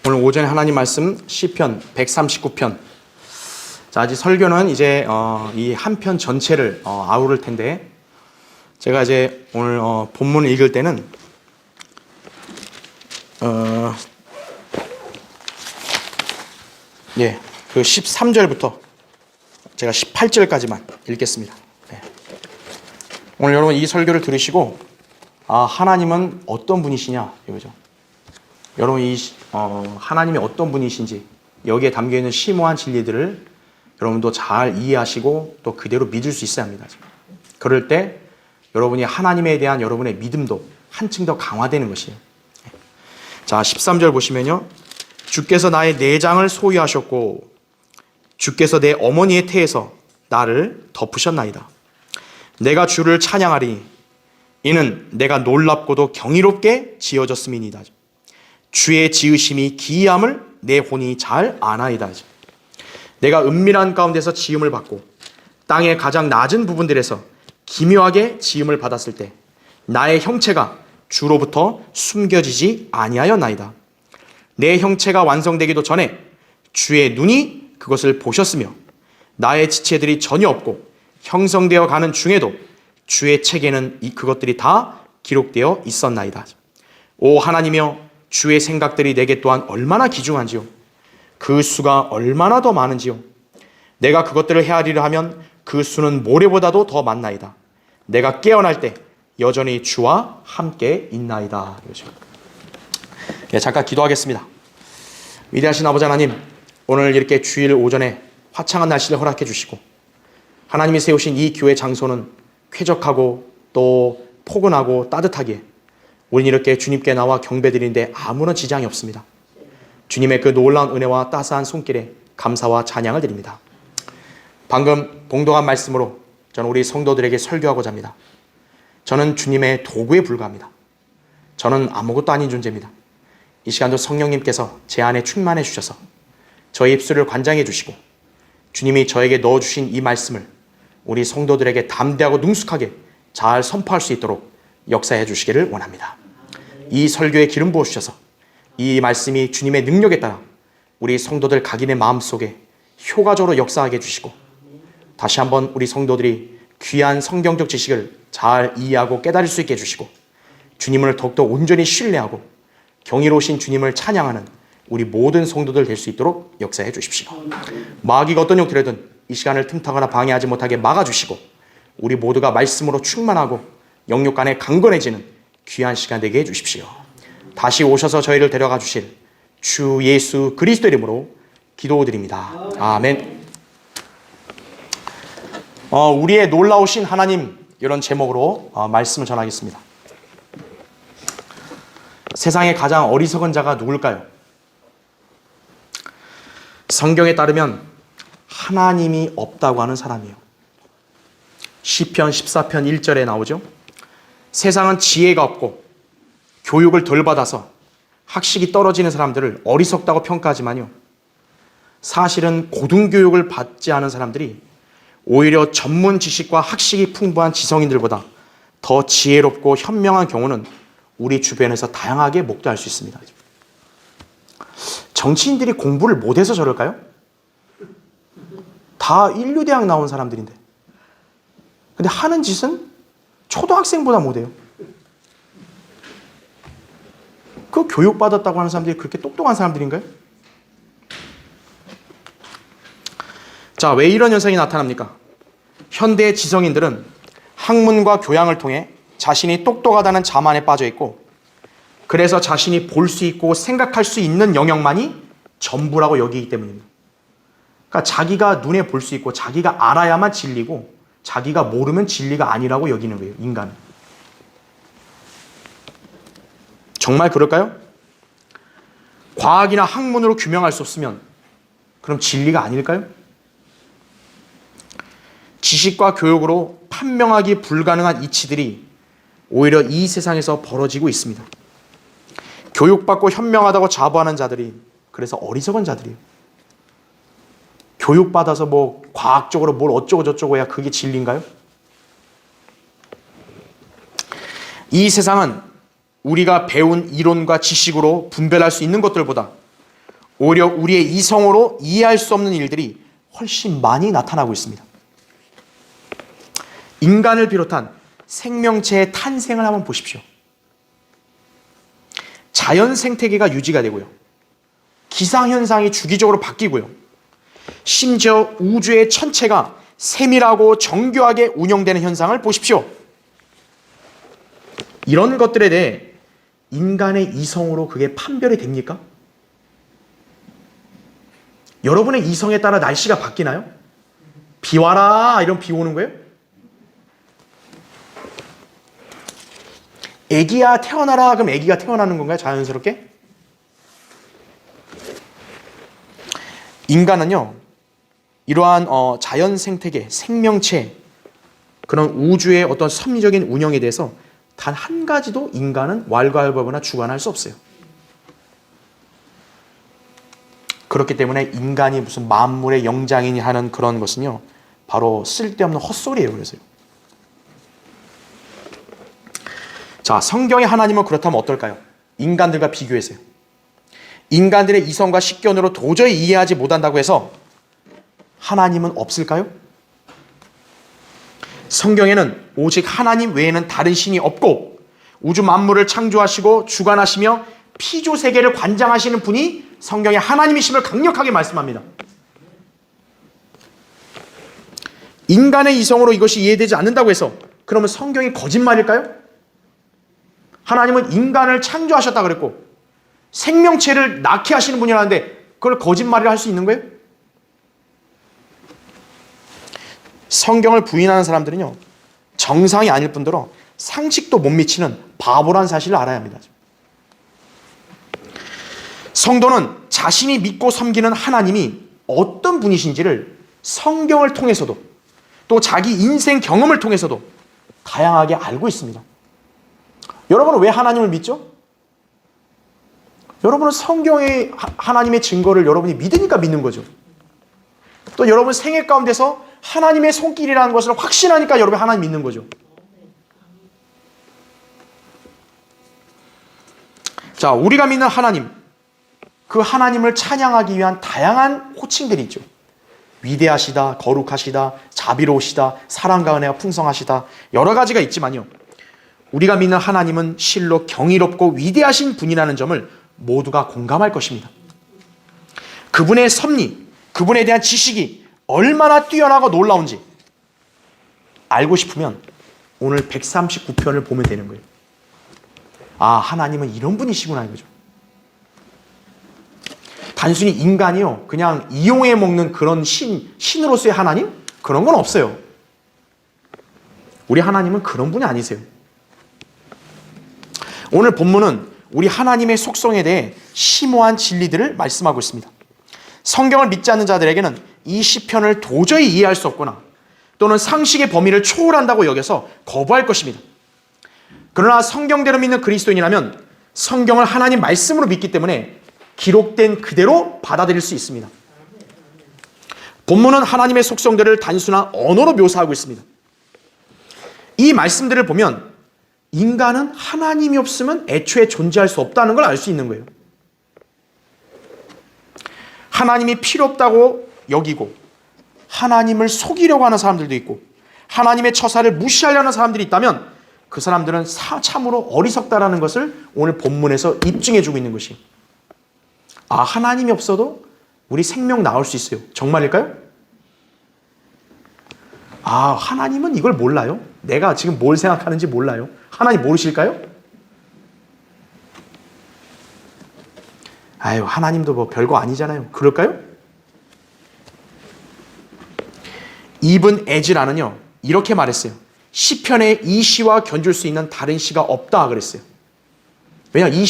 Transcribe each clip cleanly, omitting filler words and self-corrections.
오늘 오전에 하나님 말씀 시편 139편. 자, 아직 설교는 이제 이 한 편 전체를 아우를 텐데, 제가 이제 오늘 본문을 읽을 때는 그 13절부터 제가 18절까지만 읽겠습니다. 네. 오늘 여러분 이 설교를 들으시고 하나님은 어떤 분이시냐 이거죠. 여러분 이 하나님이 어떤 분이신지, 여기에 담겨있는 심오한 진리들을 여러분도 잘 이해하시고 또 그대로 믿을 수 있어야 합니다. 그럴 때 여러분이 하나님에 대한 여러분의 믿음도 한층 더 강화되는 것이에요. 자, 13절 보시면요, 주께서 나의 내장을 소유하셨고 주께서 내 어머니의 태에서 나를 덮으셨나이다. 내가 주를 찬양하리니 이는 내가 놀랍고도 경이롭게 지어졌음이니이다. 주의 지으심이 기이함을 내 혼이 잘 아나이다. 내가 은밀한 가운데서 지음을 받고 땅의 가장 낮은 부분들에서 기묘하게 지음을 받았을 때 나의 형체가 주로부터 숨겨지지 아니하였나이다. 내 형체가 완성되기도 전에 주의 눈이 그것을 보셨으며 나의 지체들이 전혀 없고 형성되어 가는 중에도 주의 책에는 그것들이 다 기록되어 있었나이다. 오 하나님이여, 주의 생각들이 내게 또한 얼마나 귀중한지요, 그 수가 얼마나 더 많은지요. 내가 그것들을 헤아리려 하면 그 수는 모래보다도 더 많나이다. 내가 깨어날 때 여전히 주와 함께 있나이다. 잠깐 기도하겠습니다. 위대하신 아버지 하나님, 오늘 이렇게 주일 오전에 화창한 날씨를 허락해 주시고 하나님이 세우신 이 교회 장소는 쾌적하고 또 포근하고 따뜻하기에 우린 이렇게 주님께 나와 경배드리는데 아무런 지장이 없습니다. 주님의 그 놀라운 은혜와 따스한 손길에 감사와 찬양을 드립니다. 방금 봉독한 말씀으로 저는 우리 성도들에게 설교하고자 합니다. 저는 주님의 도구에 불과합니다. 저는 아무것도 아닌 존재입니다. 이 시간도 성령님께서 제 안에 충만해 주셔서 저의 입술을 관장해 주시고 주님이 저에게 넣어주신 이 말씀을 우리 성도들에게 담대하고 능숙하게 잘 선포할 수 있도록 역사해 주시기를 원합니다. 이 설교에 기름 부어주셔서 이 말씀이 주님의 능력에 따라 우리 성도들 각인의 마음속에 효과적으로 역사하게 해주시고 다시 한번 우리 성도들이 귀한 성경적 지식을 잘 이해하고 깨달을 수 있게 해주시고 주님을 더욱더 온전히 신뢰하고 경이로우신 주님을 찬양하는 우리 모든 성도들 될 수 있도록 역사해 주십시오. 마귀가 어떤 형태로든 이 시간을 틈타거나 방해하지 못하게 막아주시고 우리 모두가 말씀으로 충만하고 영육 간에 강건해지는 귀한 시간 되게 해주십시오. 다시 오셔서 저희를 데려가 주실 주 예수 그리스도 이름으로 기도드립니다. 아멘. 우리의 놀라우신 하나님, 이런 제목으로 말씀을 전하겠습니다. 세상에 가장 어리석은 자가 누굴까요? 성경에 따르면 하나님이 없다고 하는 사람이에요. 시편 14편 1절에 나오죠. 세상은 지혜가 없고 교육을 덜 받아서 학식이 떨어지는 사람들을 어리석다고 평가하지만요, 사실은 고등교육을 받지 않은 사람들이 오히려 전문 지식과 학식이 풍부한 지성인들보다 더 지혜롭고 현명한 경우는 우리 주변에서 다양하게 목도할 수 있습니다. 정치인들이 공부를 못해서 저럴까요? 다 인류대학 나온 사람들인데. 근데 하는 짓은 초등학생보다 못해요. 그 교육받았다고 하는 사람들이 그렇게 똑똑한 사람들인가요? 자, 왜 이런 현상이 나타납니까? 현대 지성인들은 학문과 교양을 통해 자신이 똑똑하다는 자만에 빠져 있고, 그래서 자신이 볼 수 있고 생각할 수 있는 영역만이 전부라고 여기기 때문입니다. 그러니까 자기가 눈에 볼 수 있고 자기가 알아야만 진리고 자기가 모르면 진리가 아니라고 여기는 거예요, 인간은. 정말 그럴까요? 과학이나 학문으로 규명할 수 없으면 그럼 진리가 아닐까요? 지식과 교육으로 판명하기 불가능한 이치들이 오히려 이 세상에서 벌어지고 있습니다. 교육받고 현명하다고 자부하는 자들이 그래서 어리석은 자들이에요. 교육받아서 뭐 과학적으로 뭘 어쩌고 저쩌고 해야 그게 진리인가요? 이 세상은 우리가 배운 이론과 지식으로 분별할 수 있는 것들보다 오히려 우리의 이성으로 이해할 수 없는 일들이 훨씬 많이 나타나고 있습니다. 인간을 비롯한 생명체의 탄생을 한번 보십시오. 자연 생태계가 유지가 되고요. 기상현상이 주기적으로 바뀌고요. 심지어 우주의 천체가 세밀하고 정교하게 운영되는 현상을 보십시오. 이런 것들에 대해 인간의 이성으로 그게 판별이 됩니까? 여러분의 이성에 따라 날씨가 바뀌나요? 비 와라 이러면 비 오는 거예요? 애기야 태어나라 그럼 애기가 태어나는 건가요? 자연스럽게? 인간은요, 이러한 자연 생태계, 생명체, 그런 우주의 어떤 섭리적인 운영에 대해서 단 한 가지도 인간은 왈가왈부하거나 주관할 수 없어요. 그렇기 때문에 인간이 무슨 만물의 영장이니 하는 그런 것은요, 바로 쓸데없는 헛소리예요. 그래서요. 자, 성경의 하나님은 그렇다면 어떨까요? 인간들과 비교해서요. 인간들의 이성과 식견으로 도저히 이해하지 못한다고 해서 하나님은 없을까요? 성경에는 오직 하나님 외에는 다른 신이 없고 우주 만물을 창조하시고 주관하시며 피조 세계를 관장하시는 분이 성경의 하나님이심을 강력하게 말씀합니다. 인간의 이성으로 이것이 이해되지 않는다고 해서 그러면 성경이 거짓말일까요? 하나님은 인간을 창조하셨다 그랬고 생명체를 낳게 하시는 분이라는데 그걸 거짓말이라 할 수 있는 거예요? 성경을 부인하는 사람들은요, 정상이 아닐 뿐더러 상식도 못 미치는 바보란 사실을 알아야 합니다. 성도는 자신이 믿고 섬기는 하나님이 어떤 분이신지를 성경을 통해서도 또 자기 인생 경험을 통해서도 다양하게 알고 있습니다. 여러분은 왜 하나님을 믿죠? 여러분은 성경의 하나님의 증거를 여러분이 믿으니까 믿는 거죠. 또 여러분 생애 가운데서 하나님의 손길이라는 것을 확신하니까 여러분이 하나님 믿는 거죠. 자, 우리가 믿는 하나님, 그 하나님을 찬양하기 위한 다양한 호칭들이 있죠. 위대하시다, 거룩하시다, 자비로우시다, 사랑과 은혜가 풍성하시다, 여러 가지가 있지만요, 우리가 믿는 하나님은 실로 경이롭고 위대하신 분이라는 점을 모두가 공감할 것입니다. 그분의 섭리, 그분에 대한 지식이 얼마나 뛰어나고 놀라운지 알고 싶으면 오늘 139편을 보면 되는 거예요. 아, 하나님은 이런 분이시구나 이거죠. 단순히 인간이요, 그냥 이용해 먹는 그런 신으로서의 하나님? 그런 건 없어요. 우리 하나님은 그런 분이 아니세요. 오늘 본문은 우리 하나님의 속성에 대해 심오한 진리들을 말씀하고 있습니다. 성경을 믿지 않는 자들에게는 이 시편을 도저히 이해할 수 없거나 또는 상식의 범위를 초월한다고 여겨서 거부할 것입니다. 그러나 성경대로 믿는 그리스도인이라면 성경을 하나님 말씀으로 믿기 때문에 기록된 그대로 받아들일 수 있습니다. 본문은 하나님의 속성들을 단순한 언어로 묘사하고 있습니다. 이 말씀들을 보면 인간은 하나님이 없으면 애초에 존재할 수 없다는 걸 알 수 있는 거예요. 하나님이 필요 없다고 여기고 하나님을 속이려고 하는 사람들도 있고 하나님의 처사를 무시하려는 사람들이 있다면 그 사람들은 참으로 어리석다라는 것을 오늘 본문에서 입증해 주고 있는 것이, 아, 하나님이 없어도 우리 생명 나올 수 있어요. 정말일까요? 아, 하나님은 이걸 몰라요? 내가 지금 뭘 생각하는지 몰라요? 하나님 모르실까요? 아유, 하나님도 뭐 별거 아니잖아요. 그럴까요? 이븐 에즈라는요, 이렇게 말했어요. 시편에 이 시와 견줄 수 있는 다른 시가 없다 그랬어요. 왜냐, 이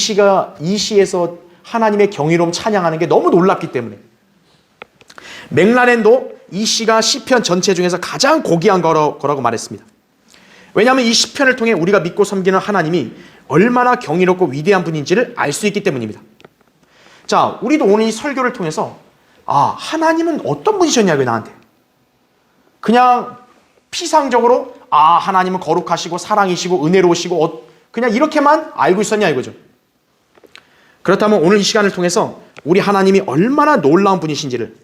시에서 하나님의 경이로움 찬양하는 게 너무 놀랍기 때문에. 맥라렌도 이 시가 시편 전체 중에서 가장 고귀한 거라고 말했습니다. 왜냐하면 이 시편을 통해 우리가 믿고 섬기는 하나님이 얼마나 경이롭고 위대한 분인지를 알 수 있기 때문입니다. 자, 우리도 오늘 이 설교를 통해서 아, 하나님은 어떤 분이셨냐고요, 나한테. 그냥 피상적으로 아, 하나님은 거룩하시고 사랑이시고 은혜로우시고 그냥 이렇게만 알고 있었냐 이거죠. 그렇다면 오늘 이 시간을 통해서 우리 하나님이 얼마나 놀라운 분이신지를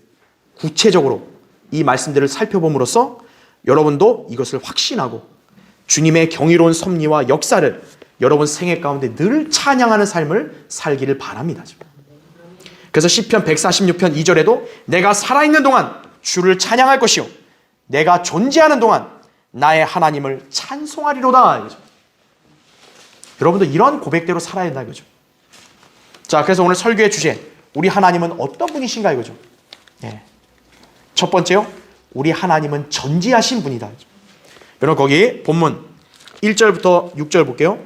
구체적으로 이 말씀들을 살펴봄으로써 여러분도 이것을 확신하고 주님의 경이로운 섭리와 역사를 여러분 생애 가운데 늘 찬양하는 삶을 살기를 바랍니다. 그래서 시편 146편 2절에도 내가 살아있는 동안 주를 찬양할 것이요 내가 존재하는 동안 나의 하나님을 찬송하리로다. 여러분도 이런 고백대로 살아야 된다 이거죠. 자, 그래서 오늘 설교의 주제, 우리 하나님은 어떤 분이신가 이거죠. 예. 첫 번째요, 우리 하나님은 전지하신 분이다. 여러분 거기 본문 1절부터 6절 볼게요.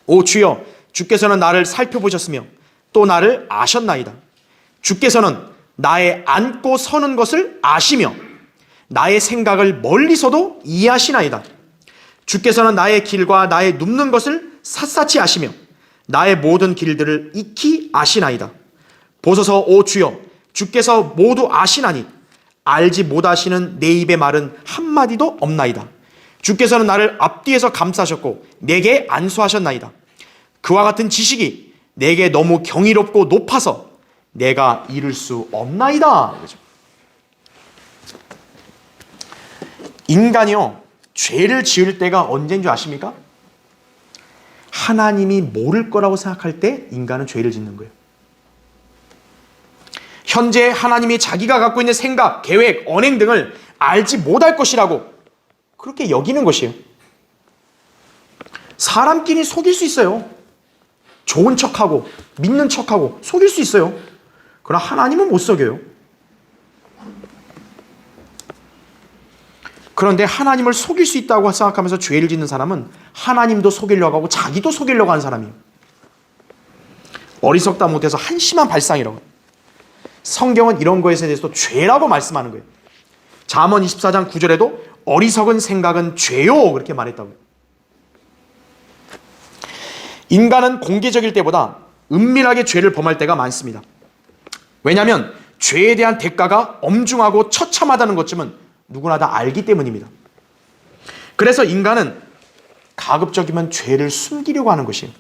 오 주여, 주께서는 나를 살펴보셨으며 또 나를 아셨나이다. 주께서는 나의 앉고 서는 것을 아시며 나의 생각을 멀리서도 이해하시나이다. 주께서는 나의 길과 나의 눕는 것을 샅샅이 아시며 나의 모든 길들을 익히 아시나이다. 보소서 오 주여, 주께서 모두 아시나니 알지 못하시는 내 입의 말은 한마디도 없나이다. 주께서는 나를 앞뒤에서 감싸셨고 내게 안수하셨나이다. 그와 같은 지식이 내게 너무 경이롭고 높아서 내가 이룰 수 없나이다. 인간이요, 죄를 지을 때가 언제인 줄 아십니까? 하나님이 모를 거라고 생각할 때 인간은 죄를 짓는 거예요. 현재 하나님이 자기가 갖고 있는 생각, 계획, 언행 등을 알지 못할 것이라고 그렇게 여기는 것이에요. 사람끼리 속일 수 있어요. 좋은 척하고 믿는 척하고 속일 수 있어요. 그러나 하나님은 못 속여요. 그런데 하나님을 속일 수 있다고 생각하면서 죄를 짓는 사람은 하나님도 속이려고 하고 자기도 속이려고 하는 사람이에요. 어리석다 못해서 한심한 발상이라고. 성경은 이런 것에 대해서도 죄라고 말씀하는 거예요. 잠언 24장 9절에도 어리석은 생각은 죄요 그렇게 말했다고요. 인간은 공개적일 때보다 은밀하게 죄를 범할 때가 많습니다. 왜냐하면 죄에 대한 대가가 엄중하고 처참하다는 것쯤은 누구나 다 알기 때문입니다. 그래서 인간은 가급적이면 죄를 숨기려고 하는 것이에요.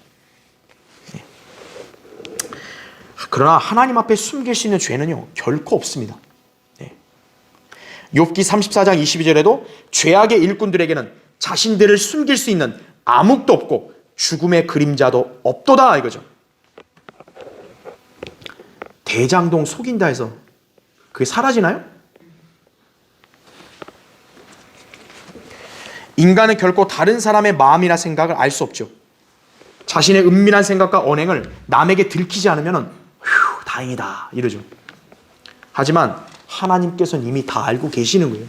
그러나 하나님 앞에 숨길 수 있는 죄는요 결코 없습니다. 욥기 34장 22절에도 죄악의 일꾼들에게는 자신들을 숨길 수 있는 아무것도 없고 죽음의 그림자도 없도다 이거죠. 대장동 속인다 해서 그게 사라지나요? 인간은 결코 다른 사람의 마음이나 생각을 알 수 없죠. 자신의 은밀한 생각과 언행을 남에게 들키지 않으면 휴 다행이다 이러죠. 하지만 하나님께서는 이미 다 알고 계시는 거예요.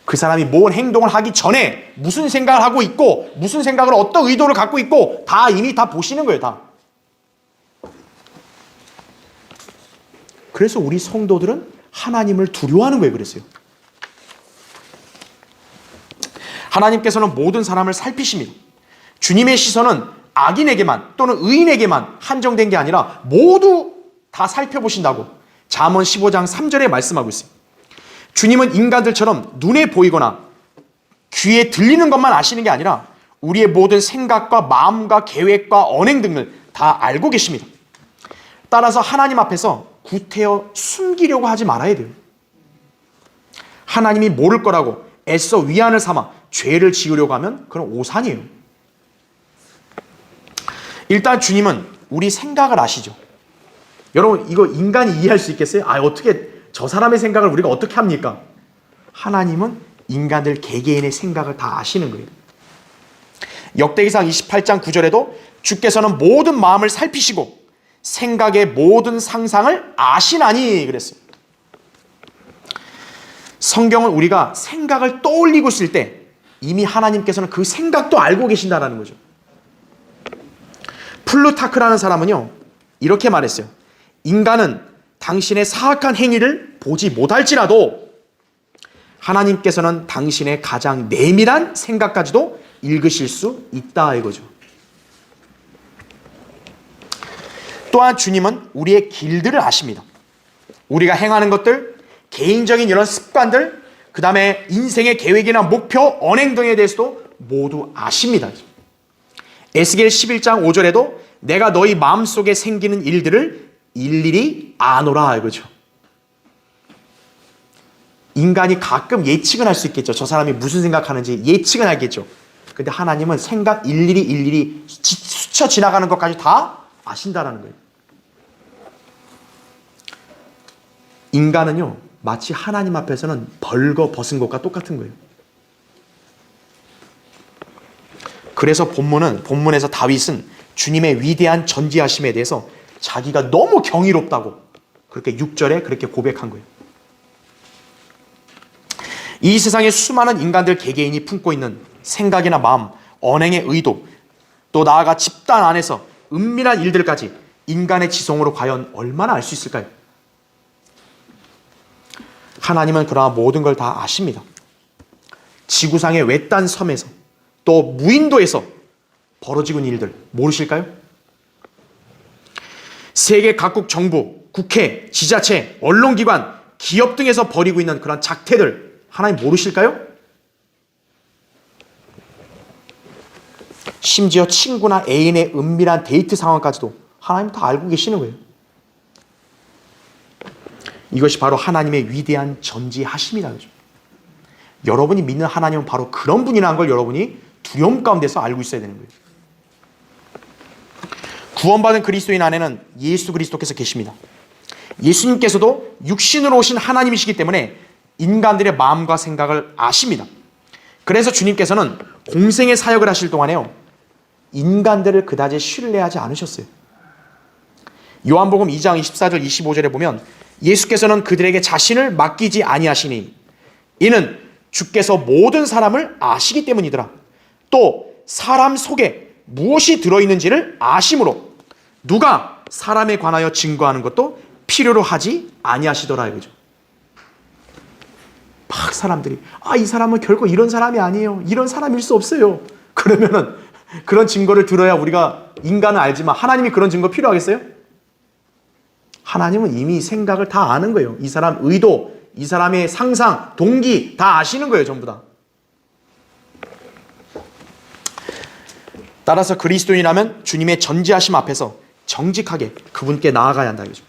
그 사람이 뭔 행동을 하기 전에 무슨 생각을 하고 있고 무슨 생각을 어떤 의도를 갖고 있고 다 이미 다 보시는 거예요. 다. 그래서 우리 성도들은 하나님을 두려워하는 거예요. 그랬어요. 하나님께서는 모든 사람을 살피십니다. 주님의 시선은 악인에게만 또는 의인에게만 한정된 게 아니라 모두 다 살펴보신다고 잠언 15장 3절에 말씀하고 있어요. 주님은 인간들처럼 눈에 보이거나 귀에 들리는 것만 아시는 게 아니라 우리의 모든 생각과 마음과 계획과 언행 등을 다 알고 계십니다. 따라서 하나님 앞에서 구태여 숨기려고 하지 말아야 돼요. 하나님이 모를 거라고 애써 위안을 삼아 죄를 지으려고 하면 그건 오산이에요. 일단 주님은 우리 생각을 아시죠. 여러분 이거 인간이 이해할 수 있겠어요? 어떻게 저 사람의 생각을 우리가 어떻게 합니까? 하나님은 인간들 개개인의 생각을 다 아시는 거예요. 역대기상 28장 9절에도 주께서는 모든 마음을 살피시고 생각의 모든 상상을 아시나니 그랬어요. 성경은 우리가 생각을 떠올리고 있을 때 이미 하나님께서는 그 생각도 알고 계신다는 거죠. 플루타크라는 사람은요 이렇게 말했어요. 인간은 당신의 사악한 행위를 보지 못할지라도 하나님께서는 당신의 가장 내밀한 생각까지도 읽으실 수 있다 이거죠. 또한 주님은 우리의 길들을 아십니다. 우리가 행하는 것들, 개인적인 이런 습관들, 그 다음에 인생의 계획이나 목표, 언행 등에 대해서도 모두 아십니다. 에스겔 11장 5절에도 내가 너희 마음속에 생기는 일들을 일일이 아노라 이거죠. 인간이 가끔 예측은 할 수 있겠죠. 저 사람이 무슨 생각하는지 예측은 알겠죠. 근데 하나님은 생각 일일이 스쳐 지나가는 것까지 다 아신다라는 거예요. 인간은요, 마치 하나님 앞에서는 벌거 벗은 것과 똑같은 거예요. 그래서 본문에서 다윗은 주님의 위대한 전지하심에 대해서 자기가 너무 경이롭다고 그렇게 6절에 그렇게 고백한 거예요. 이 세상에 수많은 인간들 개개인이 품고 있는 생각이나 마음, 언행의 의도, 또 나아가 집단 안에서 은밀한 일들까지 인간의 지성으로 과연 얼마나 알 수 있을까요? 하나님은 그러나 모든 걸 다 아십니다. 지구상의 외딴 섬에서 또 무인도에서 벌어지고 있는 일들 모르실까요? 세계 각국 정부, 국회, 지자체, 언론기관, 기업 등에서 벌이고 있는 그런 작태들 하나님 모르실까요? 심지어 친구나 애인의 은밀한 데이트 상황까지도 하나님 다 알고 계시는 거예요. 이것이 바로 하나님의 위대한 전지하심이다. 그죠? 여러분이 믿는 하나님은 바로 그런 분이라는 걸 여러분이 두려움 가운데서 알고 있어야 되는 거예요. 구원받은 그리스도인 안에는 예수 그리스도께서 계십니다. 예수님께서도 육신으로 오신 하나님이시기 때문에 인간들의 마음과 생각을 아십니다. 그래서 주님께서는 공생의 사역을 하실 동안에요, 인간들을 그다지 신뢰하지 않으셨어요. 요한복음 2장 24절 25절에 보면 예수께서는 그들에게 자신을 맡기지 아니하시니 이는 주께서 모든 사람을 아시기 때문이더라. 또 사람 속에 무엇이 들어있는지를 아심으로 누가 사람에 관하여 증거하는 것도 필요로 하지 아니하시더라 이거죠. 막 사람들이 이 사람은 결코 이런 사람이 아니에요. 이런 사람일 수 없어요. 그러면은 그런 증거를 들어야 우리가 인간은 알지만 하나님이 그런 증거 필요하겠어요? 하나님은 이미 생각을 다 아는 거예요. 이 사람 의도, 이 사람의 상상, 동기 다 아시는 거예요. 전부 다. 따라서 그리스도인이라면 주님의 전지하심 앞에서 정직하게 그분께 나아가야 한다. 이거죠.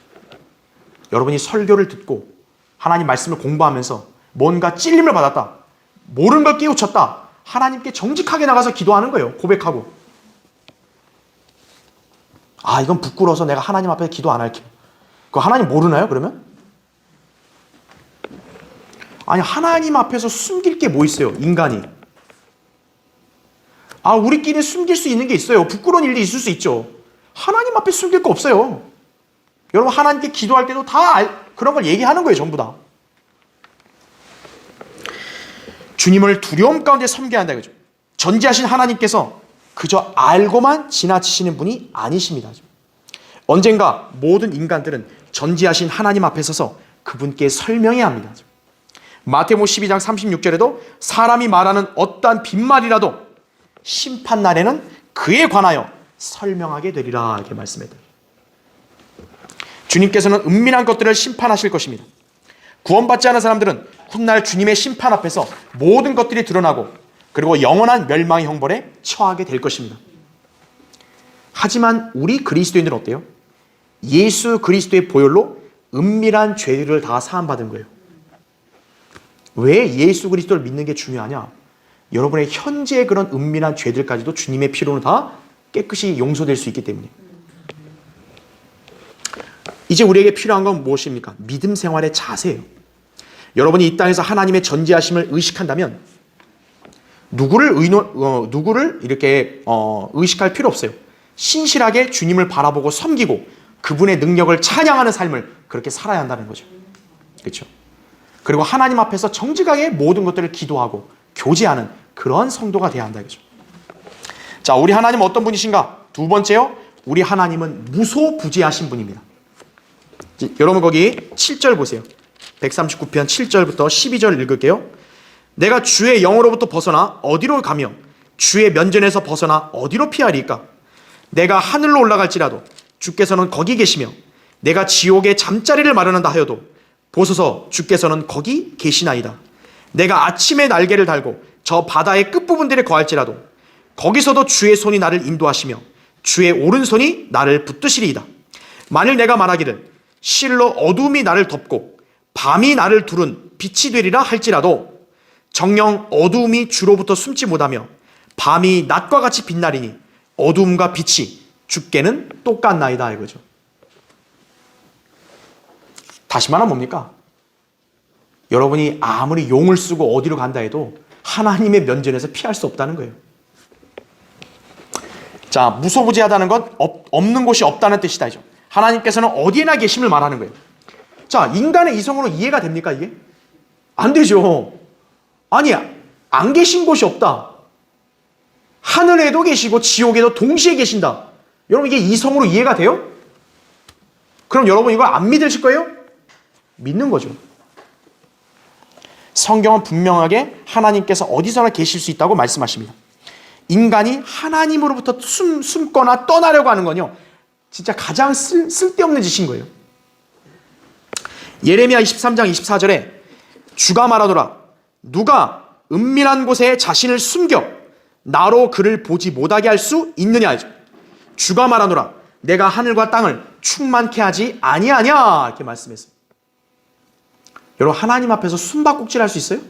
여러분이 설교를 듣고 하나님 말씀을 공부하면서 뭔가 찔림을 받았다, 모르는 걸 깨우쳤다, 하나님께 정직하게 나가서 기도하는 거예요. 고백하고. 이건 부끄러워서 내가 하나님 앞에 기도 안 할게요. 그거 하나님 모르나요, 그러면? 아니, 하나님 앞에서 숨길 게 뭐 있어요, 인간이? 우리끼리 숨길 수 있는 게 있어요. 부끄러운 일도 있을 수 있죠. 하나님 앞에 숨길 거 없어요. 여러분, 하나님께 기도할 때도 다 그런 걸 얘기하는 거예요, 전부 다. 주님을 두려움 가운데 섬겨야 한다, 이거죠. 전지하신 하나님께서 그저 알고만 지나치시는 분이 아니십니다. 언젠가 모든 인간들은 전지하신 하나님 앞에 서서 그분께 설명해야 합니다. 마태복음 12장 36절에도 사람이 말하는 어떠한 빈말이라도 심판날에는 그에 관하여 설명하게 되리라 이렇게 말씀해요. 주님께서는 은밀한 것들을 심판하실 것입니다. 구원받지 않은 사람들은 훗날 주님의 심판 앞에서 모든 것들이 드러나고 그리고 영원한 멸망의 형벌에 처하게 될 것입니다. 하지만 우리 그리스도인들은 어때요? 예수 그리스도의 보혈로 은밀한 죄를 다 사함받은 거예요. 왜 예수 그리스도를 믿는 게 중요하냐? 여러분의 현재의 그런 은밀한 죄들까지도 주님의 피로는 다 깨끗이 용서될 수 있기 때문에. 이제 우리에게 필요한 건 무엇입니까? 믿음 생활의 자세예요. 여러분이 이 땅에서 하나님의 전지하심을 의식한다면 누구를 이렇게 의식할 필요 없어요. 신실하게 주님을 바라보고 섬기고 그분의 능력을 찬양하는 삶을 그렇게 살아야 한다는 거죠. 그렇죠? 그리고 하나님 앞에서 정직하게 모든 것들을 기도하고 교제하는 그런 성도가 돼야 한다. 그죠? 자, 우리 하나님은 어떤 분이신가? 두 번째요, 우리 하나님은 무소부재하신 분입니다. 여러분 거기 7절 보세요. 139편 7절부터 12절 읽을게요. 내가 주의 영으로부터 벗어나 어디로 가며 주의 면전에서 벗어나 어디로 피하리까? 내가 하늘로 올라갈지라도 주께서는 거기 계시며 내가 지옥에 잠자리를 마련한다 하여도 보소서 주께서는 거기 계시나이다. 내가 아침에 날개를 달고 저 바다의 끝부분들에 거할지라도 거기서도 주의 손이 나를 인도하시며 주의 오른손이 나를 붙드시리이다. 만일 내가 말하기를 실로 어둠이 나를 덮고 밤이 나를 두른 빛이 되리라 할지라도 정녕 어둠이 주로부터 숨지 못하며 밤이 낮과 같이 빛나리니 어둠과 빛이 주께는 똑같나이다 이거죠. 다시 말하면 뭡니까? 여러분이 아무리 용을 쓰고 어디로 간다 해도 하나님의 면전에서 피할 수 없다는 거예요. 자, 무소부지하다는 건 없는 곳이 없다는 뜻이다. 하나님께서는 어디에나 계심을 말하는 거예요. 자, 인간의 이성으로 이해가 됩니까 이게? 안 되죠. 아니, 안 계신 곳이 없다. 하늘에도 계시고 지옥에도 동시에 계신다. 여러분 이게 이성으로 이해가 돼요? 그럼 여러분 이걸 안 믿으실 거예요? 믿는 거죠. 성경은 분명하게 하나님께서 어디서나 계실 수 있다고 말씀하십니다. 인간이 하나님으로부터 숨거나 떠나려고 하는 건요, 진짜 가장 쓸데없는 짓인 거예요. 예레미야 23장 24절에 주가 말하노라 누가 은밀한 곳에 자신을 숨겨 나로 그를 보지 못하게 할 수 있느냐. 주가 말하노라 내가 하늘과 땅을 충만케 하지 아니하냐 이렇게 말씀했어요. 여러분 하나님 앞에서 숨바꼭질 할 수 있어요?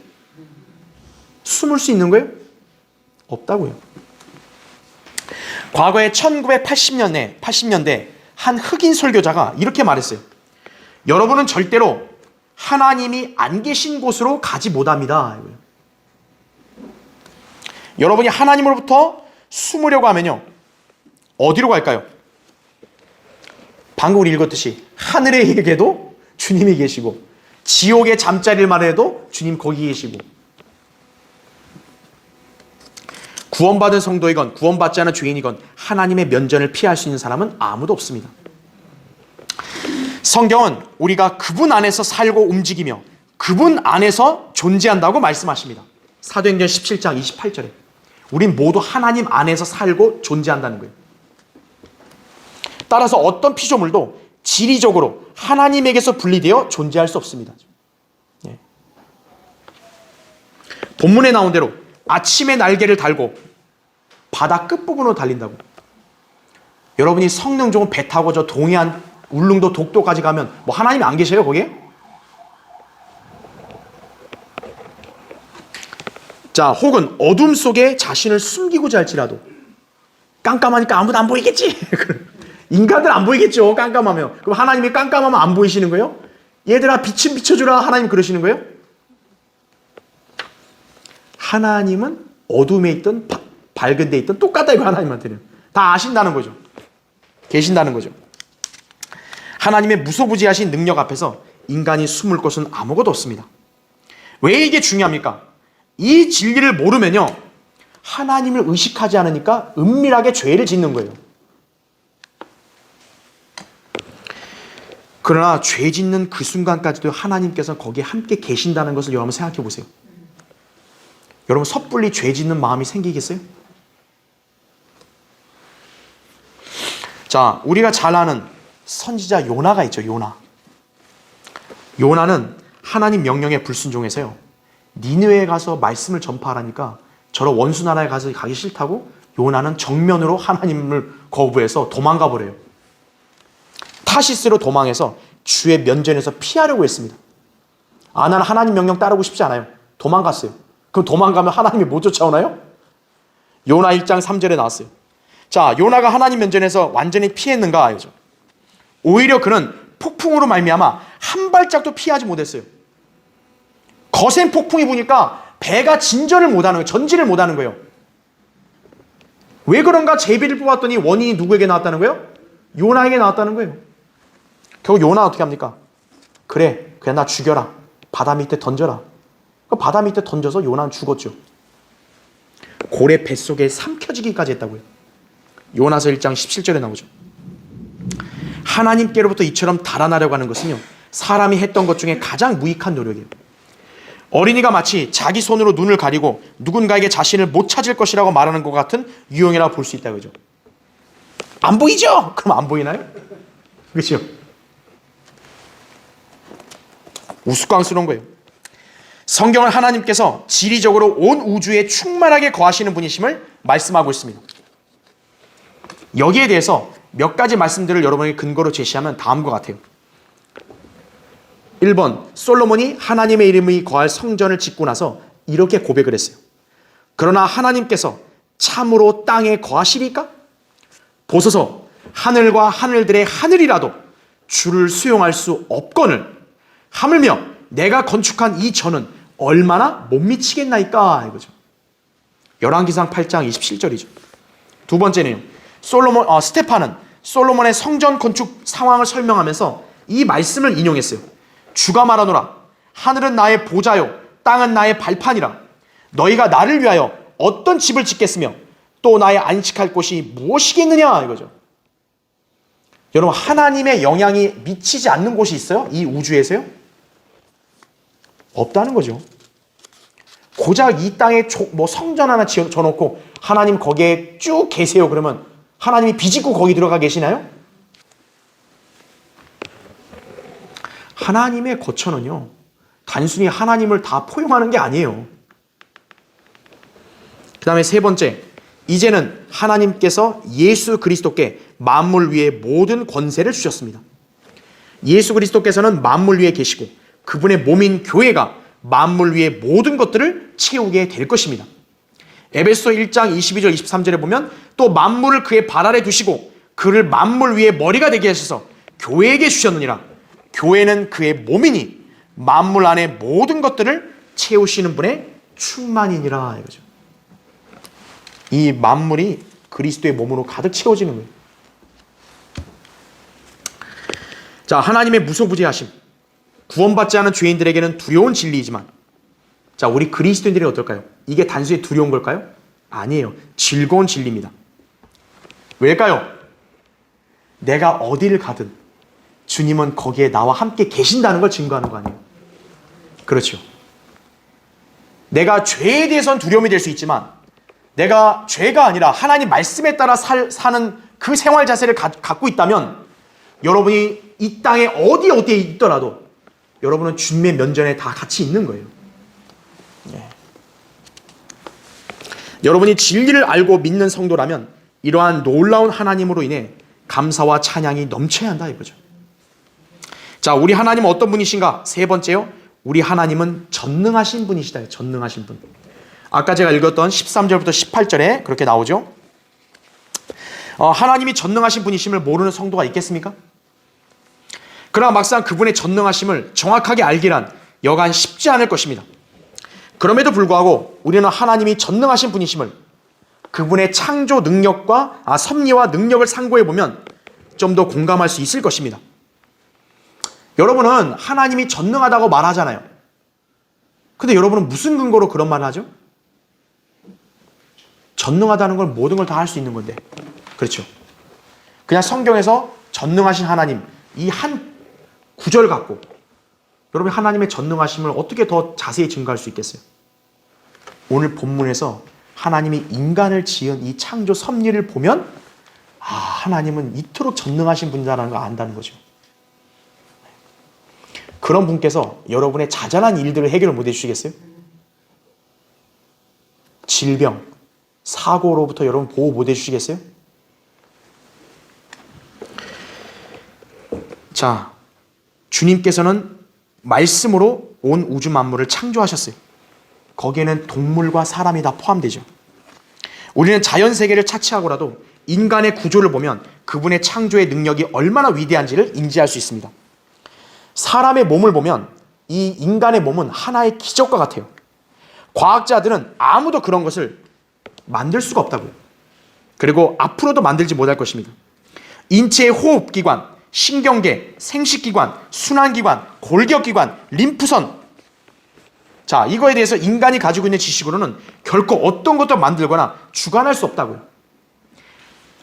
숨을 수 있는 거예요? 없다고요. 과거에 1980년대 한 흑인 설교자가 이렇게 말했어요. 여러분은 절대로 하나님이 안 계신 곳으로 가지 못합니다. 여러분이 하나님으로부터 숨으려고 하면요, 어디로 갈까요? 방금 우리 읽었듯이 하늘에게도 주님이 계시고 지옥의 잠자리를 말해도 주님 거기 계시고, 구원받은 성도이건 구원받지 않은 죄인이건 하나님의 면전을 피할 수 있는 사람은 아무도 없습니다. 성경은 우리가 그분 안에서 살고 움직이며 그분 안에서 존재한다고 말씀하십니다. 사도행전 17장 28절에 우린 모두 하나님 안에서 살고 존재한다는 거예요. 따라서 어떤 피조물도 지리적으로 하나님에게서 분리되어 존재할 수 없습니다. 예. 본문에 나온 대로 아침에 날개를 달고 바다 끝부분으로 달린다고. 여러분이 성능종은 배 타고 저 동해안 울릉도 독도까지 가면 뭐 하나님이 안 계세요 거기에? 자, 혹은 어둠 속에 자신을 숨기고자 할지라도, 깜깜하니까 아무도 안 보이겠지. 인간들 안 보이겠죠 깜깜하면. 그럼 하나님이 깜깜하면 안 보이시는 거예요? 얘들아 빛 좀 비춰주라 하나님 그러시는 거예요? 하나님은 어둠에 있든 밝은 데 있든 똑같다 이거. 하나님한테는 다 아신다는 거죠. 계신다는 거죠. 하나님의 무소부지하신 능력 앞에서 인간이 숨을 곳은 아무것도 없습니다. 왜 이게 중요합니까? 이 진리를 모르면요, 하나님을 의식하지 않으니까 은밀하게 죄를 짓는 거예요. 그러나 죄 짓는 그 순간까지도 하나님께서 거기에 함께 계신다는 것을 여러분 생각해 보세요. 여러분 섣불리 죄 짓는 마음이 생기겠어요? 자, 우리가 잘 아는 선지자 요나가 있죠. 요나는 하나님 명령에 불순종해서요, 니느웨에 가서 말씀을 전파하라니까 저런 원수 나라에 가서 가기 싫다고 요나는 정면으로 하나님을 거부해서 도망가 버려요. 타시스로 도망해서 주의 면전에서 피하려고 했습니다. 나는 하나님 명령 따르고 싶지 않아요. 도망갔어요. 그럼 도망가면 하나님이 못 쫓아오나요? 요나 1장 3절에 나왔어요. 자, 요나가 하나님 면전에서 완전히 피했는가? 이거죠. 오히려 그는 폭풍으로 말미암아 한 발짝도 피하지 못했어요. 거센 폭풍이 부니까 배가 진전을 못하는 거예요. 전진을 못하는 거예요. 왜 그런가 제비를 뽑았더니 원인이 누구에게 나왔다는 거예요? 요나에게 나왔다는 거예요. 결국 요나 어떻게 합니까? 그래, 그냥 나 죽여라. 바다 밑에 던져라. 그 바다 밑에 던져서 요나는 죽었죠. 고래 뱃속에 삼켜지기까지 했다고요. 요나서 1장 17절에 나오죠. 하나님께로부터 이처럼 달아나려고 하는 것은요, 사람이 했던 것 중에 가장 무익한 노력이에요. 어린이가 마치 자기 손으로 눈을 가리고 누군가에게 자신을 못 찾을 것이라고 말하는 것 같은 유형이라고 볼 수 있다 그죠? 안 보이죠? 그럼 안 보이나요? 그렇죠? 우스꽝스러운 거예요. 성경은 하나님께서 지리적으로 온 우주에 충만하게 거하시는 분이심을 말씀하고 있습니다. 여기에 대해서 몇 가지 말씀들을 여러분에게 근거로 제시하면 다음과 같아요. 1번, 솔로몬이 하나님의 이름이 거할 성전을 짓고 나서 이렇게 고백을 했어요. 그러나 하나님께서 참으로 땅에 거하시리까? 보소서, 하늘과 하늘들의 하늘이라도 주를 수용할 수 없거늘 하물며 내가 건축한 이 전은 얼마나 못 미치겠나이까? 이거죠. 열왕기상 8장 27절이죠. 두 번째는요. 스테판은 솔로몬의 성전 건축 상황을 설명하면서 이 말씀을 인용했어요. 주가 말하노라. 하늘은 나의 보좌요, 땅은 나의 발판이라. 너희가 나를 위하여 어떤 집을 짓겠으며 또 나의 안식할 곳이 무엇이겠느냐? 이거죠. 여러분, 하나님의 영향이 미치지 않는 곳이 있어요? 이 우주에서요? 없다는 거죠. 고작 이 땅에 성전 하나 지어놓고 하나님 거기에 쭉 계세요. 그러면 하나님이 비집고 거기 들어가 계시나요? 하나님의 거처는요, 단순히 하나님을 다 포용하는 게 아니에요. 그 다음에 세 번째, 이제는 하나님께서 예수 그리스도께 만물 위에 모든 권세를 주셨습니다. 예수 그리스도께서는 만물 위에 계시고 그분의 몸인 교회가 만물 위에 모든 것들을 채우게 될 것입니다. 에베소 1장 22절 23절에 보면 또 만물을 그의 발 아래 두시고 그를 만물 위에 머리가 되게 하셔서 교회에게 주셨느니라. 교회는 그의 몸이니 만물 안에 모든 것들을 채우시는 분의 충만이니라. 이거죠. 이 만물이 그리스도의 몸으로 가득 채워지는 거예요. 자, 하나님의 무소부재하심. 구원받지 않은 죄인들에게는 두려운 진리이지만, 자, 우리 그리스도인들이 어떨까요? 이게 단순히 두려운 걸까요? 아니에요. 즐거운 진리입니다. 왜일까요? 내가 어디를 가든 주님은 거기에 나와 함께 계신다는 걸 증거하는 거 아니에요? 그렇죠. 내가 죄에 대해서는 두려움이 될 수 있지만 내가 죄가 아니라 하나님 말씀에 따라 사는 그 생활 자세를 갖고 있다면 여러분이 이 땅에 어디에 있더라도 여러분은 주님의 면전에 다 같이 있는 거예요. 네. 여러분이 진리를 알고 믿는 성도라면 이러한 놀라운 하나님으로 인해 감사와 찬양이 넘쳐야 한다 이거죠. 자, 우리 하나님은 어떤 분이신가? 세 번째요. 우리 하나님은 전능하신 분이시다. 전능하신 분. 아까 제가 읽었던 13절부터 18절에 그렇게 나오죠. 하나님이 전능하신 분이심을 모르는 성도가 있겠습니까? 그러나 막상 그분의 전능하심을 정확하게 알기란 여간 쉽지 않을 것입니다. 그럼에도 불구하고 우리는 하나님이 전능하신 분이심을 그분의 창조 능력과 섭리와 능력을 상고해 보면 좀 더 공감할 수 있을 것입니다. 여러분은 하나님이 전능하다고 말하잖아요. 근데 여러분은 무슨 근거로 그런 말을 하죠? 전능하다는 걸 모든 걸 다 할 수 있는 건데. 그렇죠. 그냥 성경에서 전능하신 하나님 이 한 구절 갖고 여러분 하나님의 전능하심을 어떻게 더 자세히 증거할 수 있겠어요? 오늘 본문에서 하나님이 인간을 지은 이 창조 섭리를 보면 하나님은 이토록 전능하신 분이라는 걸 안다는 거죠. 그런 분께서 여러분의 자잘한 일들을 해결을 못 해주시겠어요? 질병, 사고로부터 여러분 보호 못 해주시겠어요? 자, 주님께서는 말씀으로 온 우주 만물을 창조하셨어요. 거기에는 동물과 사람이 다 포함되죠. 우리는 자연세계를 차치하고라도 인간의 구조를 보면 그분의 창조의 능력이 얼마나 위대한지를 인지할 수 있습니다. 사람의 몸을 보면 이 인간의 몸은 하나의 기적과 같아요. 과학자들은 아무도 그런 것을 만들 수가 없다고요. 그리고 앞으로도 만들지 못할 것입니다. 인체의 호흡기관, 신경계, 생식기관, 순환기관, 골격기관, 림프선. 자, 이거에 대해서 인간이 가지고 있는 지식으로는 결코 어떤 것도 만들거나 주관할 수 없다고요.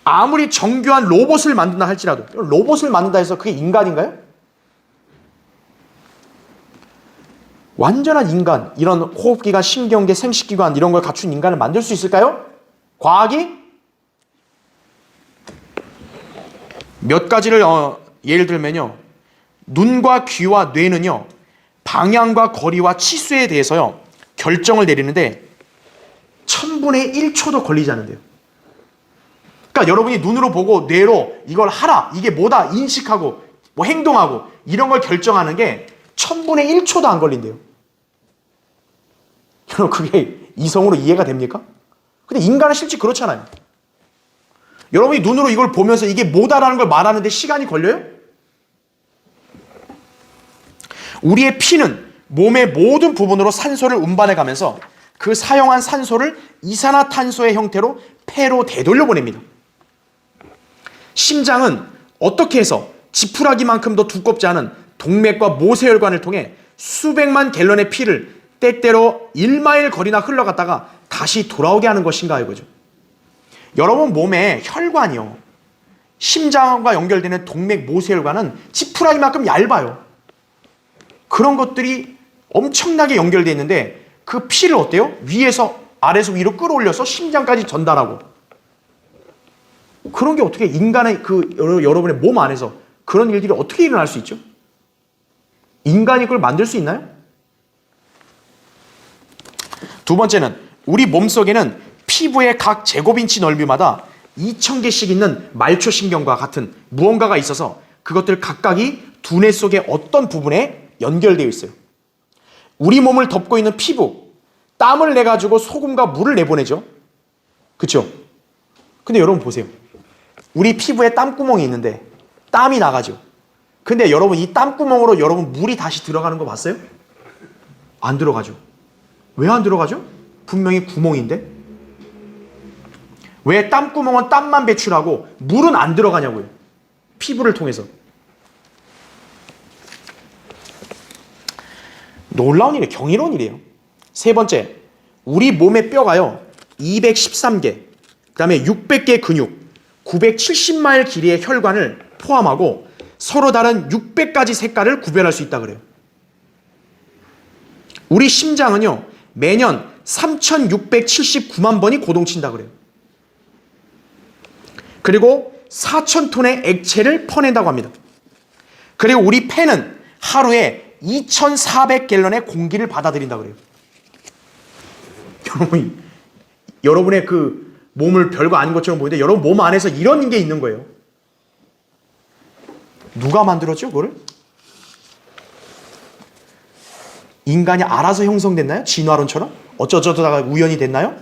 아무리 정교한 로봇을 만든다 할지라도 로봇을 만든다 해서 그게 인간인가요? 완전한 인간, 이런 호흡기관, 신경계, 생식기관 이런 걸 갖춘 인간을 만들 수 있을까요? 과학이? 몇 가지를 예를 들면요. 눈과 귀와 뇌는요. 방향과 거리와 치수에 대해서요. 결정을 내리는데 1000분의 1초도 걸리지 않는데요. 그러니까 여러분이 눈으로 보고 뇌로 이걸 하라, 이게 뭐다 인식하고 뭐 행동하고 이런 걸 결정하는 게 1000분의 1초도 안 걸린대요. 여러분 그게 이성으로 이해가 됩니까? 근데 인간은 실제 그렇잖아요. 여러분이 눈으로 이걸 보면서 이게 뭐다라는 걸 말하는데 시간이 걸려요? 우리의 피는 몸의 모든 부분으로 산소를 운반해 가면서 그 사용한 산소를 이산화탄소의 형태로 폐로 되돌려 보냅니다. 심장은 어떻게 해서 지푸라기만큼도 두껍지 않은 동맥과 모세혈관을 통해 수백만 갤런의 피를 때때로 1마일 거리나 흘러갔다가 다시 돌아오게 하는 것인가 이거죠. 여러분 몸에 혈관이요, 심장과 연결되는 동맥 모세혈관은 지푸라기만큼 얇아요. 그런 것들이 엄청나게 연결되어 있는데 그 피를 어때요? 위에서 아래에서 위로 끌어올려서 심장까지 전달하고, 그런 게 어떻게 인간의 여러분의 몸 안에서 그런 일들이 어떻게 일어날 수 있죠? 인간이 그걸 만들 수 있나요? 두 번째는 우리 몸속에는 피부의 각 제곱인치 넓이마다 2000개씩 있는 말초신경과 같은 무언가가 있어서 그것들 각각이 두뇌 속의 어떤 부분에 연결되어 있어요. 우리 몸을 덮고 있는 피부, 땀을 내가지고 소금과 물을 내보내죠. 그렇죠? 근데 여러분 보세요. 우리 피부에 땀구멍이 있는데 땀이 나가죠. 근데 여러분 이 땀구멍으로 여러분 물이 다시 들어가는 거 봤어요? 안 들어가죠. 왜 안 들어가죠? 분명히 구멍인데? 왜 땀구멍은 땀만 배출하고 물은 안 들어가냐고요. 피부를 통해서. 놀라운 일이에요. 경이로운 일이에요. 세 번째, 우리 몸의 뼈가요 213개, 그 다음에 600개 근육, 970마일 길이의 혈관을 포함하고 서로 다른 600가지 색깔을 구별할 수 있다 그래요. 우리 심장은요 매년 3679만 번이 고동친다 그래요. 그리고 4000톤의 액체를 퍼낸다고 합니다. 그리고 우리 폐는 하루에 2400갤런의 공기를 받아들인다 그래요. 여러분의 그 몸을 별거 아닌 것처럼 보이는데 여러분 몸 안에서 이런 게 있는 거예요. 누가 만들었죠, 그거를? 인간이 알아서 형성됐나요? 진화론처럼? 어쩌다가 우연이 됐나요?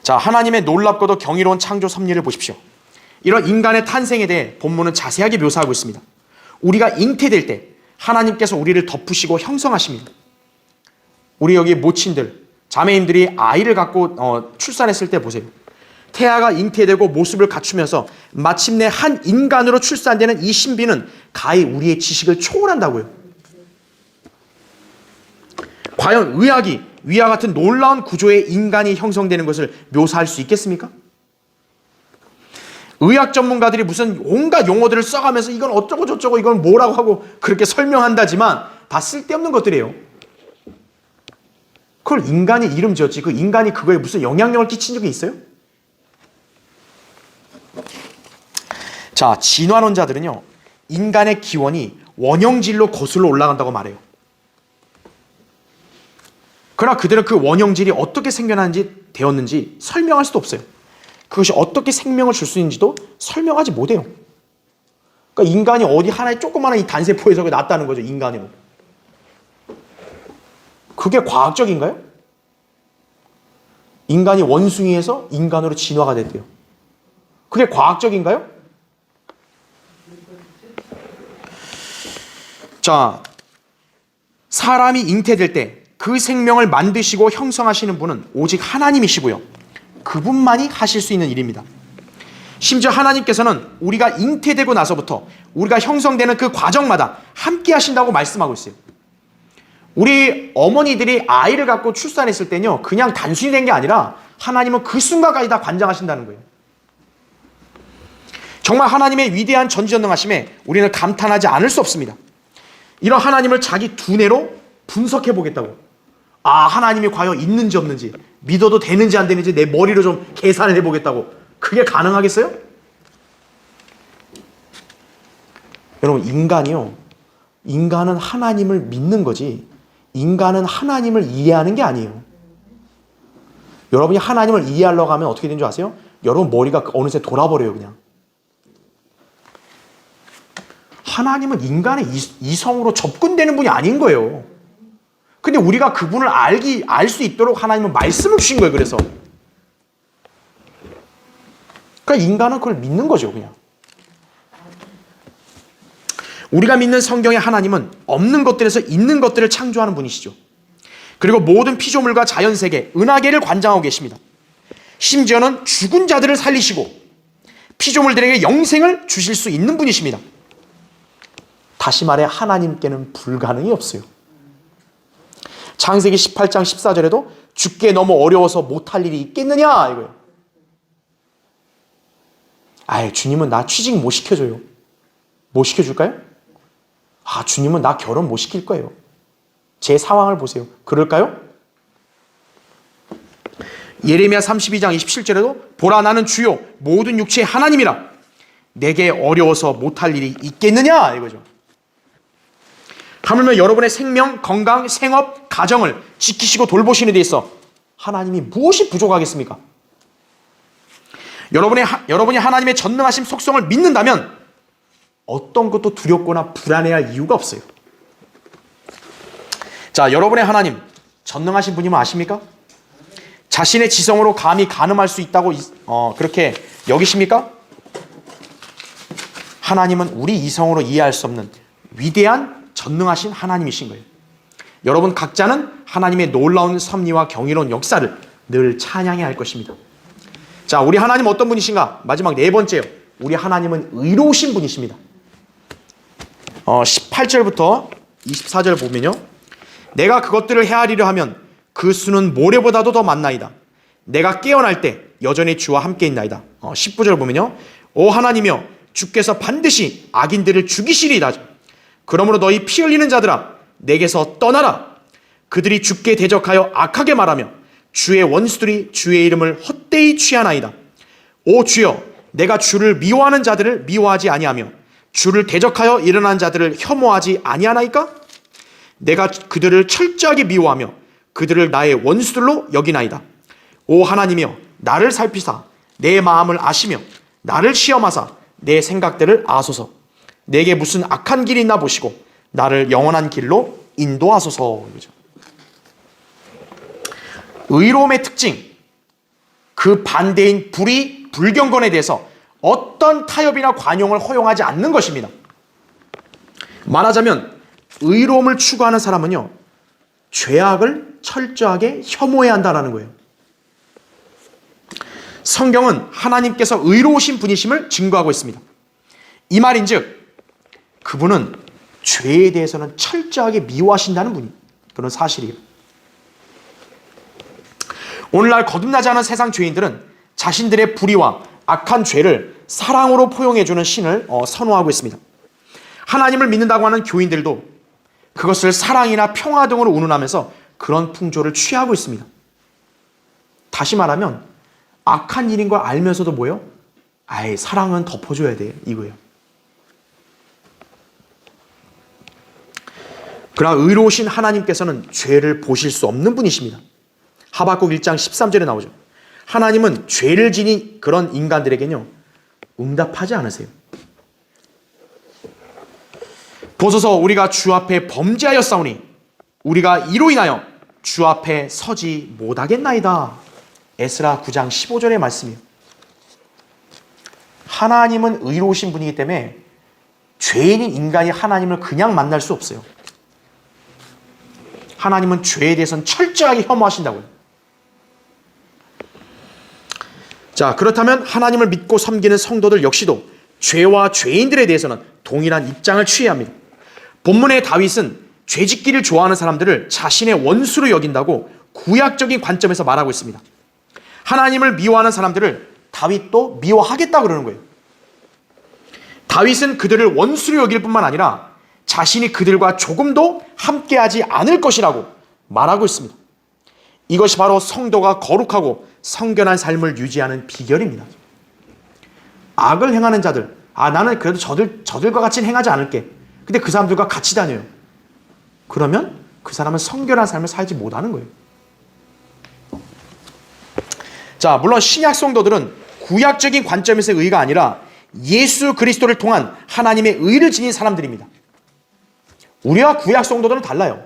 자, 하나님의 놀랍고도 경이로운 창조 섭리를 보십시오. 이런 인간의 탄생에 대해 본문은 자세하게 묘사하고 있습니다. 우리가 잉태될 때 하나님께서 우리를 덮으시고 형성하십니다. 우리 여기 모친들, 자매님들이 아이를 갖고 출산했을 때 보세요. 태아가 잉태되고 모습을 갖추면서 마침내 한 인간으로 출산되는 이 신비는 가히 우리의 지식을 초월한다고요. 과연 의학이 위와 같은 놀라운 구조의 인간이 형성되는 것을 묘사할 수 있겠습니까? 의학 전문가들이 무슨 온갖 용어들을 써가면서 이건 어쩌고 저쩌고 이건 뭐라고 하고 그렇게 설명한다지만 다 쓸데없는 것들이에요. 그걸 인간이 이름 지었지 그 인간이 그거에 무슨 영향력을 끼친 적이 있어요? 자, 진화론자들은요 인간의 기원이 원형질로 거슬러 올라간다고 말해요. 그러나 그들은 그 원형질이 어떻게 생겨나는지 되었는지 설명할 수도 없어요. 그것이 어떻게 생명을 줄 수 있는지도 설명하지 못해요. 그러니까 인간이 어디 하나의 조그마한 이 단세포에서 났다는 거죠. 인간으로. 그게 과학적인가요? 인간이 원숭이에서 인간으로 진화가 됐대요. 그게 과학적인가요? 자, 사람이 잉태될 때 그 생명을 만드시고 형성하시는 분은 오직 하나님이시고요. 그분만이 하실 수 있는 일입니다. 심지어 하나님께서는 우리가 잉태되고 나서부터 우리가 형성되는 그 과정마다 함께 하신다고 말씀하고 있어요. 우리 어머니들이 아이를 갖고 출산했을 때는요 그냥 단순히 된 게 아니라 하나님은 그 순간까지 다 관장하신다는 거예요. 정말 하나님의 위대한 전지전능하심에 우리는 감탄하지 않을 수 없습니다. 이런 하나님을 자기 두뇌로 분석해 보겠다고. 아, 하나님이 과연 있는지 없는지, 믿어도 되는지 안 되는지 내 머리로 좀 계산을 해보겠다고. 그게 가능하겠어요? 여러분, 인간은 하나님을 믿는 거지 인간은 하나님을 이해하는 게 아니에요. 여러분이 하나님을 이해하려고 하면 어떻게 되는 줄 아세요? 여러분 머리가 어느새 돌아버려요, 그냥. 하나님은 인간의 이성으로 접근되는 분이 아닌 거예요. 근데 우리가 그분을 알 수 있도록 하나님은 말씀을 주신 거예요, 그래서. 그러니까 인간은 그걸 믿는 거죠, 그냥. 우리가 믿는 성경의 하나님은 없는 것들에서 있는 것들을 창조하는 분이시죠. 그리고 모든 피조물과 자연세계, 은하계를 관장하고 계십니다. 심지어는 죽은 자들을 살리시고 피조물들에게 영생을 주실 수 있는 분이십니다. 다시 말해 하나님께는 불가능이 없어요. 창세기 18장 14절에도 죽게 너무 어려워서 못할 일이 있겠느냐 이거예요. 아예 주님은 나 취직 못 시켜줘요. 못 시켜줄까요? 주님은 나 결혼 못 시킬 거예요. 제 상황을 보세요. 그럴까요? 예레미야 32장 27절에도 보라 나는 주요 모든 육체의 하나님이라 내게 어려워서 못할 일이 있겠느냐 이거죠. 하물며 여러분의 생명, 건강, 생업, 가정을 지키시고 돌보시는 데 있어 하나님이 무엇이 부족하겠습니까? 여러분이 하나님의 전능하신 속성을 믿는다면 어떤 것도 두렵거나 불안해할 이유가 없어요. 자, 여러분의 하나님 전능하신 분이면 아십니까? 자신의 지성으로 감히 가늠할 수 있다고 그렇게 여기십니까? 하나님은 우리 이성으로 이해할 수 없는 위대한 전능하신 하나님이신 거예요. 여러분 각자는 하나님의 놀라운 섭리와 경이로운 역사를 늘 찬양해야 할 것입니다. 자, 우리 하나님 어떤 분이신가? 마지막 네 번째요. 우리 하나님은 의로우신 분이십니다. 18절부터 24절 보면요. 내가 그것들을 헤아리려 하면 그 수는 모래보다도 더 많나이다. 내가 깨어날 때 여전히 주와 함께 있나이다. 19절 보면요. 오 하나님이여 주께서 반드시 악인들을 죽이시리이다. 그러므로 너희 피 흘리는 자들아 내게서 떠나라. 그들이 주께 대적하여 악하게 말하며 주의 원수들이 주의 이름을 헛되이 취하나이다. 오 주여 내가 주를 미워하는 자들을 미워하지 아니하며 주를 대적하여 일어난 자들을 혐오하지 아니하나이까? 내가 그들을 철저하게 미워하며 그들을 나의 원수들로 여기나이다. 오 하나님이여 나를 살피사 내 마음을 아시며 나를 시험하사 내 생각들을 아소서. 내게 무슨 악한 길이 있나 보시고 나를 영원한 길로 인도하소서. 의로움의 특징, 그 반대인 불의, 불경건에 대해서 어떤 타협이나 관용을 허용하지 않는 것입니다. 말하자면 의로움을 추구하는 사람은요, 죄악을 철저하게 혐오해야 한다는 거예요. 성경은 하나님께서 의로우신 분이심을 증거하고 있습니다. 이 말인즉 그분은 죄에 대해서는 철저하게 미워하신다는 분이 그런 사실이에요. 오늘날 거듭나지 않은 세상 죄인들은 자신들의 불의와 악한 죄를 사랑으로 포용해주는 신을 선호하고 있습니다. 하나님을 믿는다고 하는 교인들도 그것을 사랑이나 평화 등으로 운운하면서 그런 풍조를 취하고 있습니다. 다시 말하면 악한 일인 걸 알면서도 뭐예요? 사랑은 덮어줘야 돼 이거예요. 그러나 의로우신 하나님께서는 죄를 보실 수 없는 분이십니다. 하박국 1장 13절에 나오죠. 하나님은 죄를 지닌 그런 인간들에게는요, 응답하지 않으세요. 보소서 우리가 주 앞에 범죄하였사오니 우리가 이로 인하여 주 앞에 서지 못하겠나이다. 에스라 9장 15절의 말씀이에요. 하나님은 의로우신 분이기 때문에 죄인인 인간이 하나님을 그냥 만날 수 없어요. 하나님은 죄에 대해서는 철저하게 혐오하신다고요. 자, 그렇다면 하나님을 믿고 섬기는 성도들 역시도 죄와 죄인들에 대해서는 동일한 입장을 취해야 합니다. 본문의 다윗은 죄짓기를 좋아하는 사람들을 자신의 원수로 여긴다고 구약적인 관점에서 말하고 있습니다. 하나님을 미워하는 사람들을 다윗도 미워하겠다 그러는 거예요. 다윗은 그들을 원수로 여길 뿐만 아니라 자신이 그들과 조금도 함께하지 않을 것이라고 말하고 있습니다. 이것이 바로 성도가 거룩하고 성결한 삶을 유지하는 비결입니다. 악을 행하는 자들, 나는 그래도 저들과 같이 행하지 않을게. 근데 그 사람들과 같이 다녀요. 그러면 그 사람은 성결한 삶을 살지 못하는 거예요. 자, 물론 신약 성도들은 구약적인 관점에서의 의가 아니라 예수 그리스도를 통한 하나님의 의를 지닌 사람들입니다. 우리와 구약 성도들은 달라요.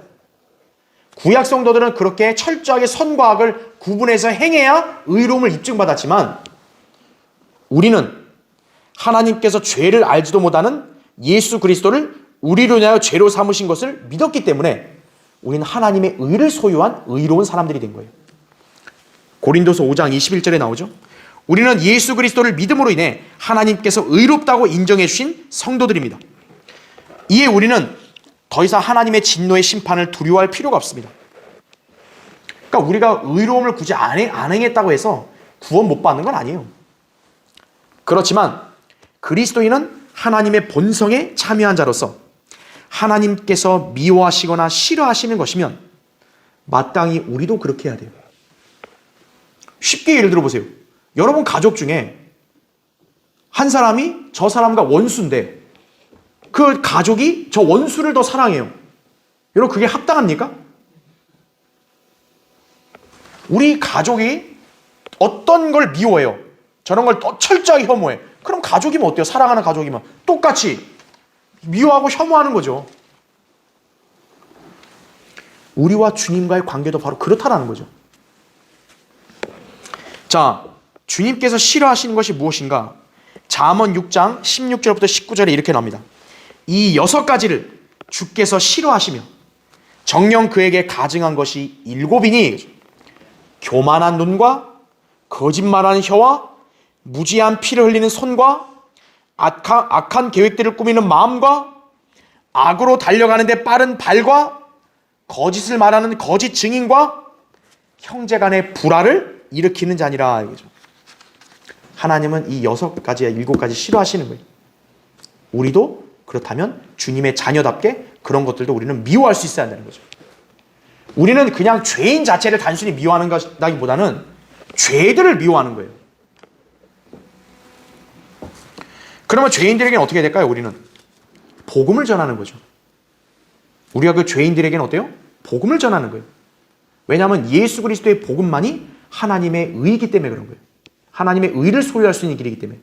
구약 성도들은 그렇게 철저하게 선과 악을 구분해서 행해야 의로움을 입증받았지만, 우리는 하나님께서 죄를 알지도 못하는 예수 그리스도를 우리로 인하여 죄로 삼으신 것을 믿었기 때문에 우리는 하나님의 의를 소유한 의로운 사람들이 된 거예요. 고린도서 5장 21절에 나오죠. 우리는 예수 그리스도를 믿음으로 인해 하나님께서 의롭다고 인정해 주신 성도들입니다. 이에 우리는 더 이상 하나님의 진노의 심판을 두려워할 필요가 없습니다. 그러니까 우리가 의로움을 굳이 안 행했다고 해서 구원 못 받는 건 아니에요. 그렇지만 그리스도인은 하나님의 본성에 참여한 자로서 하나님께서 미워하시거나 싫어하시는 것이면 마땅히 우리도 그렇게 해야 돼요. 쉽게 예를 들어보세요. 여러분 가족 중에 한 사람이 저 사람과 원수인데 그 가족이 저 원수를 더 사랑해요. 여러분 그게 합당합니까? 우리 가족이 어떤 걸 미워해요. 저런 걸 더 철저하게 혐오해. 그럼 가족이면 어때요? 사랑하는 가족이면 똑같이 미워하고 혐오하는 거죠. 우리와 주님과의 관계도 바로 그렇다라는 거죠. 자, 주님께서 싫어하시는 것이 무엇인가? 잠언 6장 16절부터 19절에 이렇게 나옵니다. 이 6가지를 주께서 싫어하시며 정녕 그에게 가증한 것이 7이니 교만한 눈과 거짓말하는 혀와 무지한 피를 흘리는 손과 악한 계획들을 꾸미는 마음과 악으로 달려가는데 빠른 발과 거짓을 말하는 거짓 증인과 형제 간의 불화를 일으키는 자니라. 이거죠. 하나님은 이 6가지와 7가지 싫어하시는 거예요. 우리도 그렇다면 주님의 자녀답게 그런 것들도 우리는 미워할 수 있어야 한다는 거죠. 우리는 그냥 죄인 자체를 단순히 미워하는 것보다는 죄들을 미워하는 거예요. 그러면 죄인들에게는 어떻게 될까요? 우리는 복음을 전하는 거죠. 우리가 그 죄인들에게는 어때요? 복음을 전하는 거예요. 왜냐하면 예수 그리스도의 복음만이 하나님의 의이기 때문에 그런 거예요. 하나님의 의를 소유할 수 있는 길이기 때문에.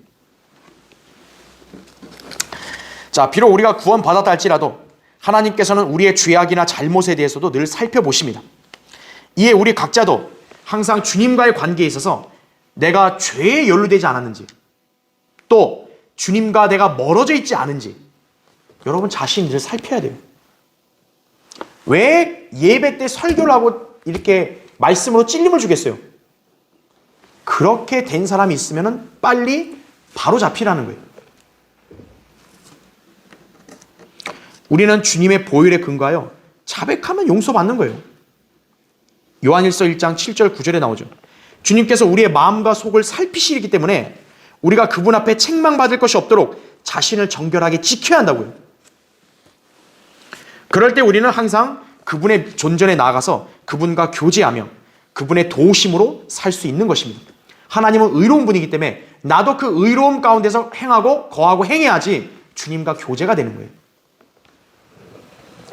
자, 비록 우리가 구원받았다 할지라도 하나님께서는 우리의 죄악이나 잘못에 대해서도 늘 살펴보십니다. 이에 우리 각자도 항상 주님과의 관계에 있어서 내가 죄에 연루되지 않았는지, 또 주님과 내가 멀어져 있지 않은지 여러분 자신을 살펴야 돼요. 왜 예배 때 설교를 하고 이렇게 말씀으로 찔림을 주겠어요? 그렇게 된 사람이 있으면 빨리 바로 잡히라는 거예요. 우리는 주님의 보혈에 근거하여 자백하면 용서받는 거예요. 요한일서 1장 7절 9절에 나오죠. 주님께서 우리의 마음과 속을 살피시기 때문에 우리가 그분 앞에 책망받을 것이 없도록 자신을 정결하게 지켜야 한다고요. 그럴 때 우리는 항상 그분의 존전에 나아가서 그분과 교제하며 그분의 도우심으로 살 수 있는 것입니다. 하나님은 의로운 분이기 때문에 나도 그 의로움 가운데서 행하고 거하고 행해야지 주님과 교제가 되는 거예요.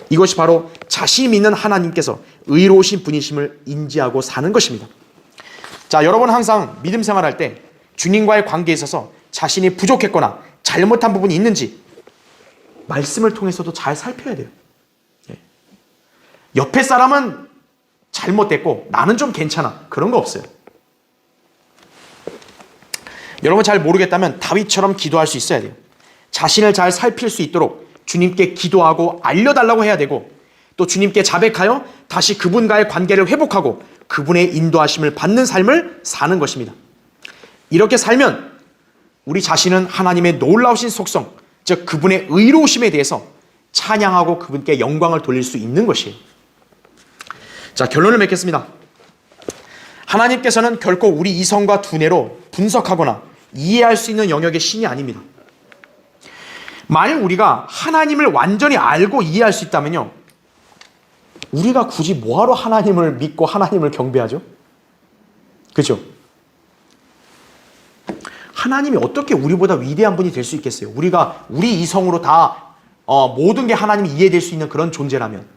이것이 바로 자신 믿는 하나님께서 의로우신 분이심을 인지하고 사는 것입니다. 자, 여러분 항상 믿음 생활할 때 주님과의 관계에 있어서 자신이 부족했거나 잘못한 부분이 있는지 말씀을 통해서도 잘 살펴야 돼요. 옆에 사람은 잘못됐고 나는 좀 괜찮아. 그런 거 없어요. 여러분 잘 모르겠다면 다윗처럼 기도할 수 있어야 돼요. 자신을 잘 살필 수 있도록 주님께 기도하고 알려달라고 해야 되고, 또 주님께 자백하여 다시 그분과의 관계를 회복하고 그분의 인도하심을 받는 삶을 사는 것입니다. 이렇게 살면 우리 자신은 하나님의 놀라우신 속성, 즉 그분의 의로우심에 대해서 찬양하고 그분께 영광을 돌릴 수 있는 것이에요. 자, 결론을 맺겠습니다. 하나님께서는 결코 우리 이성과 두뇌로 분석하거나 이해할 수 있는 영역의 신이 아닙니다. 만일 우리가 하나님을 완전히 알고 이해할 수 있다면요, 우리가 굳이 뭐하러 하나님을 믿고 하나님을 경배하죠? 그렇죠? 하나님이 어떻게 우리보다 위대한 분이 될 수 있겠어요? 우리가 우리 이성으로 다 모든 게 하나님이 이해될 수 있는 그런 존재라면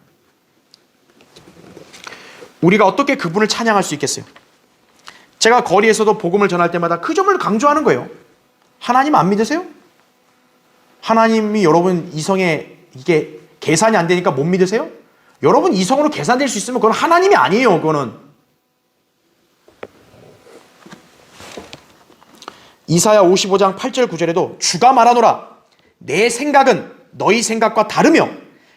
우리가 어떻게 그분을 찬양할 수 있겠어요? 제가 거리에서도 복음을 전할 때마다 그 점을 강조하는 거예요. 하나님 안 믿으세요? 하나님이 여러분 이성에 이게 계산이 안 되니까 못 믿으세요? 여러분 이성으로 계산될 수 있으면 그건 하나님이 아니에요. 그거는. 이사야 55장 8절 9절에도 주가 말하노라. 내 생각은 너희 생각과 다르며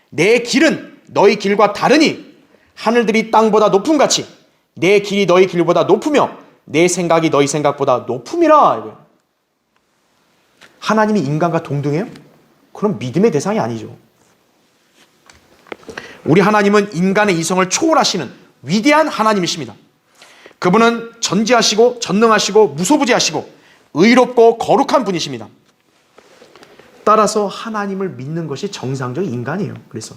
내 길은 너희 길과 다르니 하늘들이 땅보다 높음 같이 내 길이 너희 길보다 높으며 내 생각이 너희 생각보다 높음이라. 하나님이 인간과 동등해요? 그럼 믿음의 대상이 아니죠. 우리 하나님은 인간의 이성을 초월하시는 위대한 하나님이십니다. 그분은 전지하시고 전능하시고 무소부지하시고 의롭고 거룩한 분이십니다. 따라서 하나님을 믿는 것이 정상적인 인간이에요. 그래서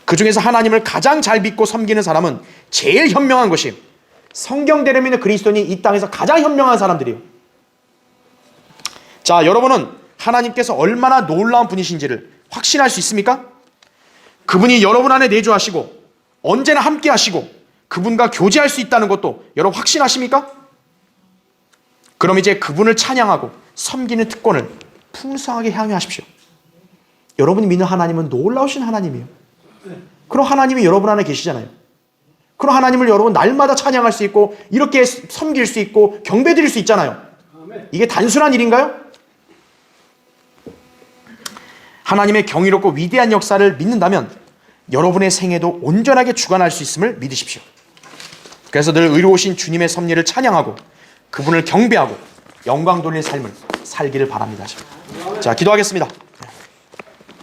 그 중에서 하나님을 가장 잘 믿고 섬기는 사람은 제일 현명한 것이에요. 성경대로 믿는 그리스도인이 이 땅에서 가장 현명한 사람들이에요. 자, 여러분은 하나님께서 얼마나 놀라운 분이신지를 확신할 수 있습니까? 그분이 여러분 안에 내주하시고 언제나 함께 하시고 그분과 교제할 수 있다는 것도 여러분 확신하십니까? 그럼 이제 그분을 찬양하고 섬기는 특권을 풍성하게 향유하십시오. 여러분이 믿는 하나님은 놀라우신 하나님이에요. 그럼 하나님이 여러분 안에 계시잖아요. 그럼 하나님을 여러분 날마다 찬양할 수 있고 이렇게 섬길 수 있고 경배드릴 수 있잖아요. 이게 단순한 일인가요? 하나님의 경이롭고 위대한 역사를 믿는다면 여러분의 생애도 온전하게 주관할 수 있음을 믿으십시오. 그래서 늘 의로우신 주님의 섭리를 찬양하고 그분을 경배하고 영광 돌릴 삶을 살기를 바랍니다. 자, 기도하겠습니다.